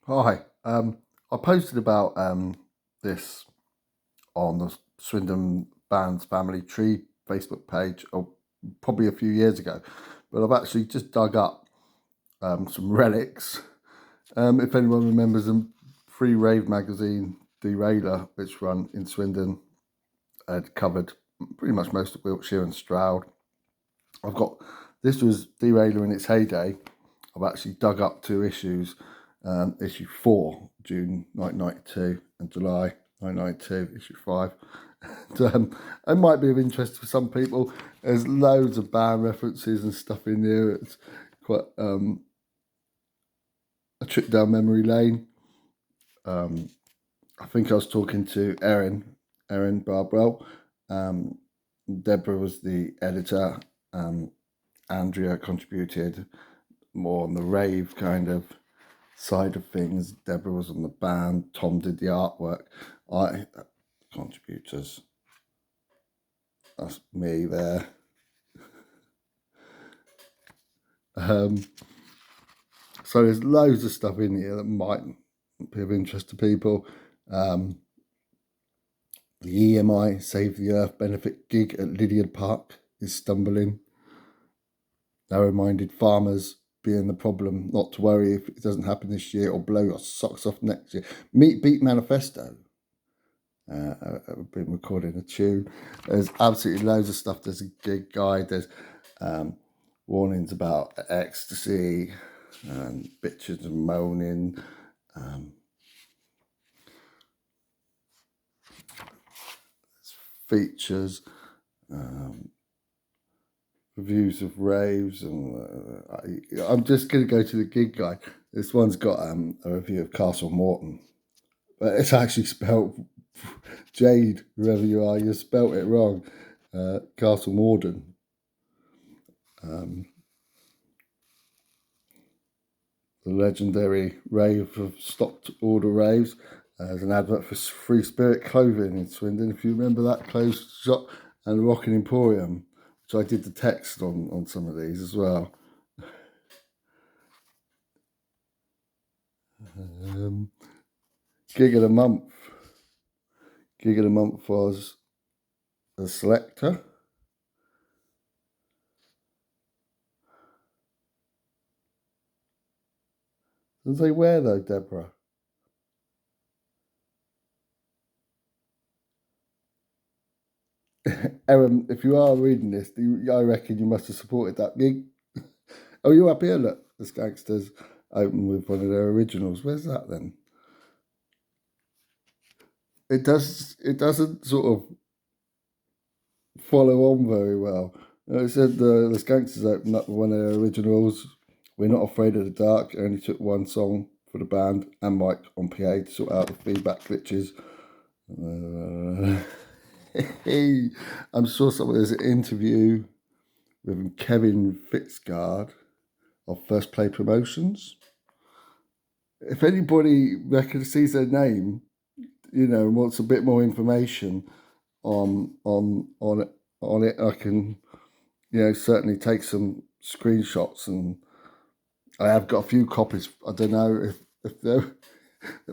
Hi. I posted about this on the Swindon Bands Family Tree Facebook page, probably a few years ago, but I've actually just dug up some relics. If anyone remembers the Free Rave magazine Derailer, which run in Swindon, had covered pretty much most of Wiltshire and Stroud. I've got this was Derailer in its heyday. I've actually dug up two issues, issue 4, June 1992, and July 1992, issue 5. And, it might be of interest for some people. There's loads of band references and stuff in there. It's quite a trip down memory lane. I think I was talking to Erin Barbwell. Deborah was the editor. Andrea contributed more on the rave kind of side of things. Deborah was on the band. Tom did the artwork. Contributors. That's me there. So there's loads of stuff in here that might be of interest to people. The EMI Save the Earth benefit gig at Lydiard Park is stumbling. Narrow-minded farmers being the problem, not to worry if it doesn't happen this year or blow your socks off next year. Meat Beat Manifesto. I've been recording a tune. There's absolutely loads of stuff. There's a gig guide. There's warnings about ecstasy and bitches and moaning. Features. Reviews of raves, and I'm just going to go to the gig guide. This one's got a review of Castle Morton, but it's actually spelt Jade, whoever you are, you spelt it wrong. Castle Morden. The legendary rave of stopped order raves. There's an advert for Free Spirit Clothing in Swindon, if you remember that closed shop, and the Rockin' Emporium, which I did the text on some of these as well. Gig of the month. Gig of the month was a Selector. Does they wear though, Deborah? Erin, if you are reading this, I reckon you must have supported that gig. Oh, you're up here, look. The Gangsters open with one of their originals. Where's that then? It doesn't sort of follow on very well. It said the Gangsters opened up with one of their originals. We're Not Afraid of the Dark. It only took one song for the band and Mike on PA to sort out the feedback glitches. I'm sure there's an interview with Kevin Fitzgard of First Play Promotions. If anybody sees their name, and wants a bit more information on it, I can, certainly take some screenshots, and I have got a few copies. I don't know if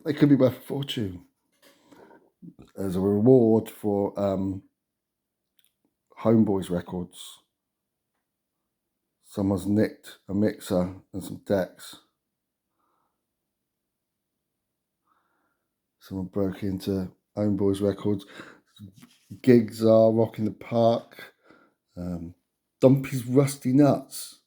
they could be worth a fortune. As a reward for Homeboys Records. Someone's nicked a mixer and some decks. Someone broke into Homeboys Records. Gigs are Rock in the Park. Dumpy's Rusty Nuts.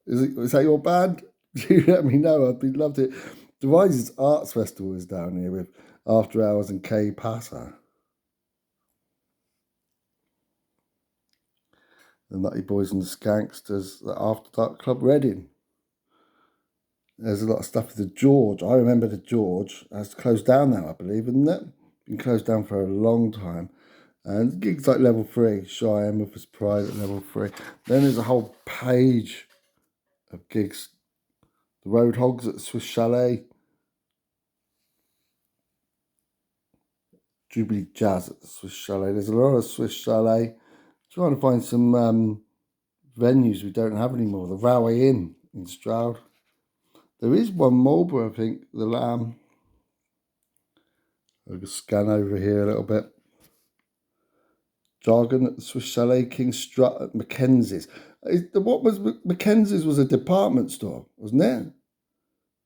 Is that your band? You let me know. I'd be loved it. The Rises Arts Festival is down here with After Hours and K Passa. The Nutty Boys and the Skanksters, the After Dark Club Reading. There's a lot of stuff with the George. I remember the George. That's closed down now, I believe, isn't it? Been closed down for a long time. And gigs like Level 3, Cheyenne with his Pride at Level 3. Then there's a whole page of gigs. The Roadhogs at Swiss Chalet. Jubilee Jazz at the Swiss Chalet. There's a lot of Swiss Chalet. Trying to find some venues we don't have anymore. The Railway Inn in Stroud. There is one Marlborough, I think, the Lamb. I can scan over here a little bit. Jargon at the Swiss Chalet, King Strut at Mackenzie's. What was Mackenzie's was a department store, wasn't it?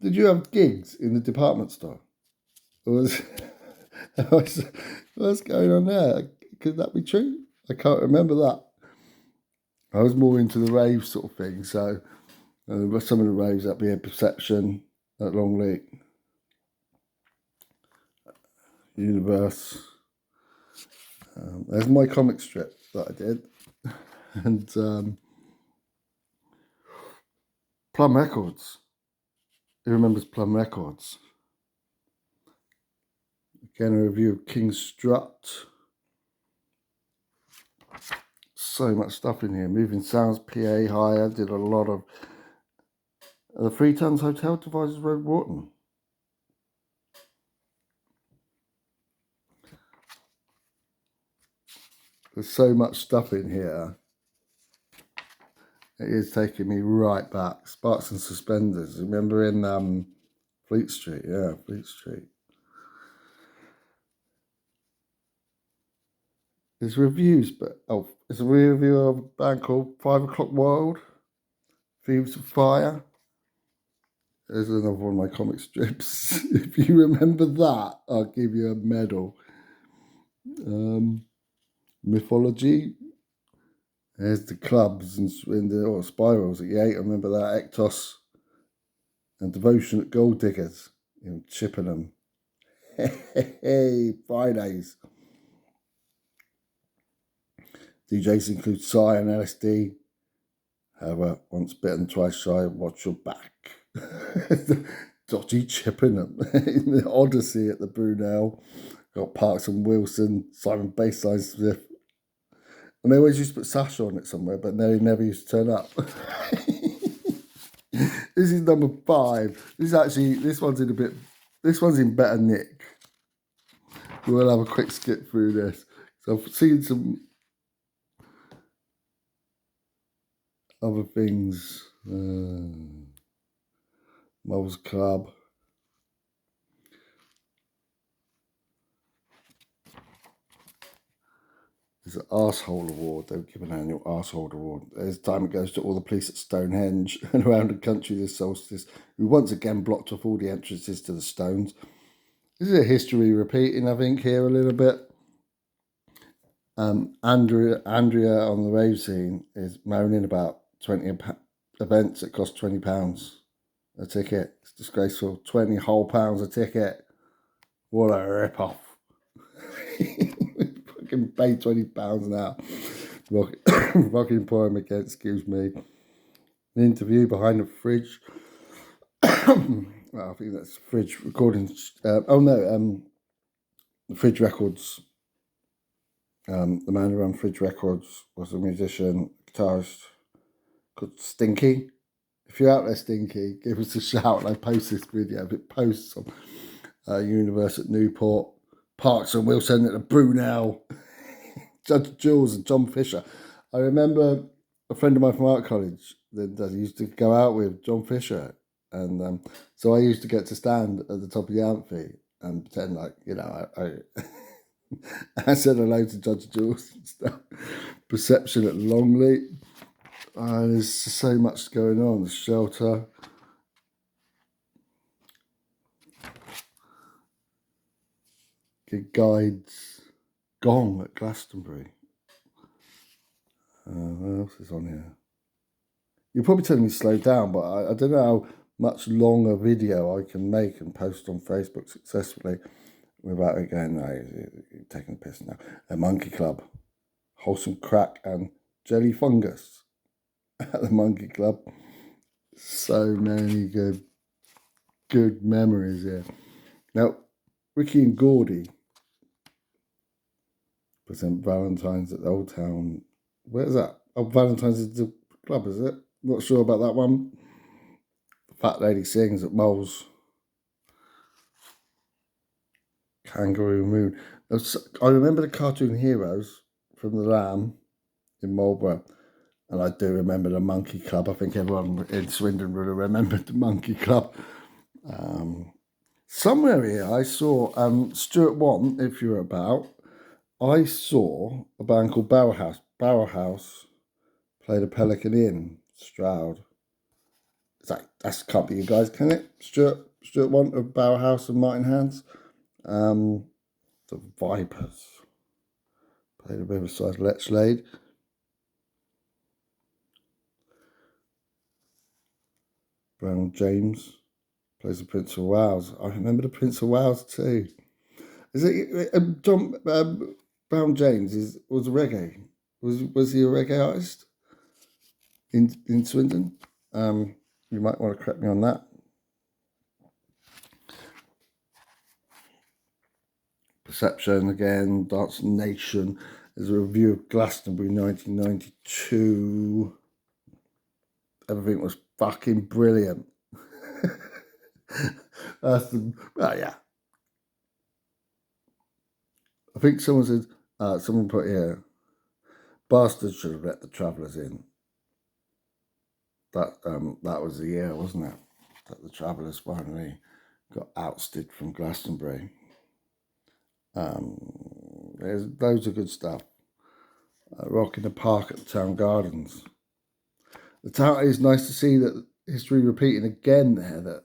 Did you have gigs in the department store? Or was, what's going on there? Could that be true? I can't remember that. I was more into the rave sort of thing, so some of the raves at Beer Perception at Longleat, Universe. There's my comic strip that I did, and Plum Records. Who remembers Plum Records? Again, a review of King Strut. So much stuff in here. Moving Sounds, PA Hire. Did a lot of the Three Tons Hotel, Devizes Road, Wharton. There's so much stuff in here. It is taking me right back. Sparks and Suspenders. Remember in Fleet Street? Yeah, Fleet Street. There's reviews, but it's a review of a band called 5 O'Clock Wild, Thieves of Fire. There's another one of my comic strips. If you remember that, I'll give you a medal. Mythology. There's the clubs and the spirals at Yate. I remember that. Ectos and Devotion at Gold Diggers in Chippenham. Hey, Fridays. DJs include Psy and LSD. However, once bitten, twice shy, watch your back. Dodgy Chippenham. In the Odyssey at the Brunel. Got Parks and Wilson, Simon Baseline Smith. And they always used to put Sasha on it somewhere, but they never used to turn up. This is number 5. This one's in better nick. We'll have a quick skip through this. So I've seen some other things. Moles Club. There's an Arsehole Award. They give an annual Arsehole Award. There's time it goes to all the police at Stonehenge and around the country this solstice, who once again blocked off all the entrances to the stones. This is a history repeating, I think, here a little bit. Andrea on the rave scene is moaning about 20 events that cost £20 a ticket. It's disgraceful. 20 whole pounds a ticket. What a rip-off. Fucking pay £20 now. Rocking Emporium again, excuse me. An interview behind the fridge. Well, I think that's Fridge Recordings. The Fridge Records. The man who ran Fridge Records was a musician, guitarist called Stinky. If you're out there, Stinky, give us a shout. I post this video. If it posts on Universe at Newport, Parks and Wilson at the Brunel, Judge Jules and John Fisher. I remember a friend of mine from art college that used to go out with John Fisher, and so I used to get to stand at the top of the amphi and pretend like, I said hello to Judge Jules and stuff. Perception at Longleat. There's so much going on. The Shelter. Gig Guides. Gong at Glastonbury. What else is on here? You're probably telling me to slow down, but I don't know how much longer video I can make and post on Facebook successfully without it going, no, you're taking the piss now. A Monkey Club. Wholesome Crack and Jelly Fungus at the Monkey Club. So many good memories here. Now, Ricky and Gordy present Valentine's at the Old Town. Where is that? Oh, Valentine's is the club, is it? Not sure about that one. The Fat Lady Sings at Moles. Kangaroo Moon. I remember the cartoon heroes from the Lamb in Marlborough. And I do remember the Monkey Club. I think everyone in Swindon would have remembered the Monkey Club. Somewhere here I saw Stuart One, if you're about, I saw a band called Barrowhouse. Barrowhouse played a Pelican Inn, Stroud. That can't be you guys, can it? Stuart One of Barrowhouse and Martin Hands. The Vipers played a Riverside Letchlade. Brown James plays the Prince of Wales. I remember the Prince of Wales too. Is it John Brown James was a reggae? Was he a reggae artist in Swindon? You might want to correct me on that. Perception again. Dance Nation is a review of Glastonbury 1992. Everything was fucking brilliant. Yeah. I think someone said, someone put here, bastards should have let the Travellers in. That was the year, wasn't it? That the Travellers finally got ousted from Glastonbury. There's loads of good stuff. Rock in the Park at the Town Gardens. The town, it's nice to see that history repeating again there. That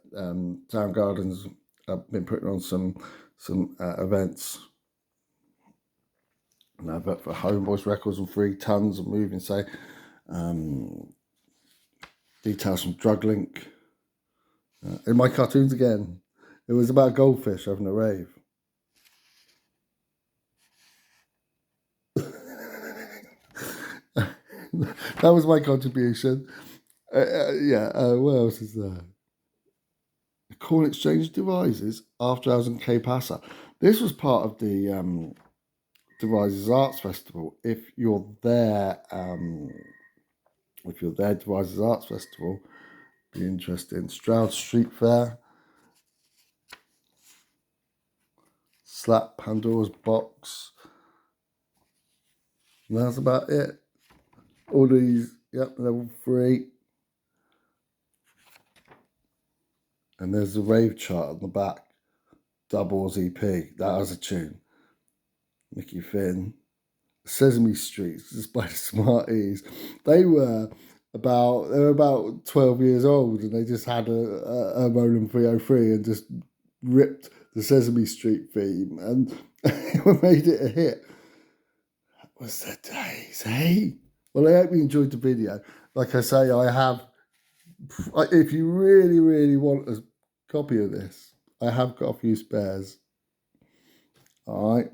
Town Gardens have been putting on some events. An advert for Homeboys Records and 3 tons of moving. Say details from Drug Link. In my cartoons again, it was about goldfish having a rave. That was my contribution. What else is there? The Corn Exchange Devices, After Hours and Cape Assa. This was part of the Devices Arts Festival. If you're there, Devices Arts Festival, be interesting. Stroud Street Fair, Slap Pandora's Box. And that's about it. All these, level 3. And there's the rave chart on the back. Doubles EP. That was a tune. Mickey Finn. Sesame Street, just by the Smarties. They were about 12 years old, and they just had a Roland 303 and just ripped the Sesame Street theme and made it a hit. That was the days, hey? Well, I hope you enjoyed the video. Like I say, I have, if you really, really want a copy of this, I have got a few spares. All right.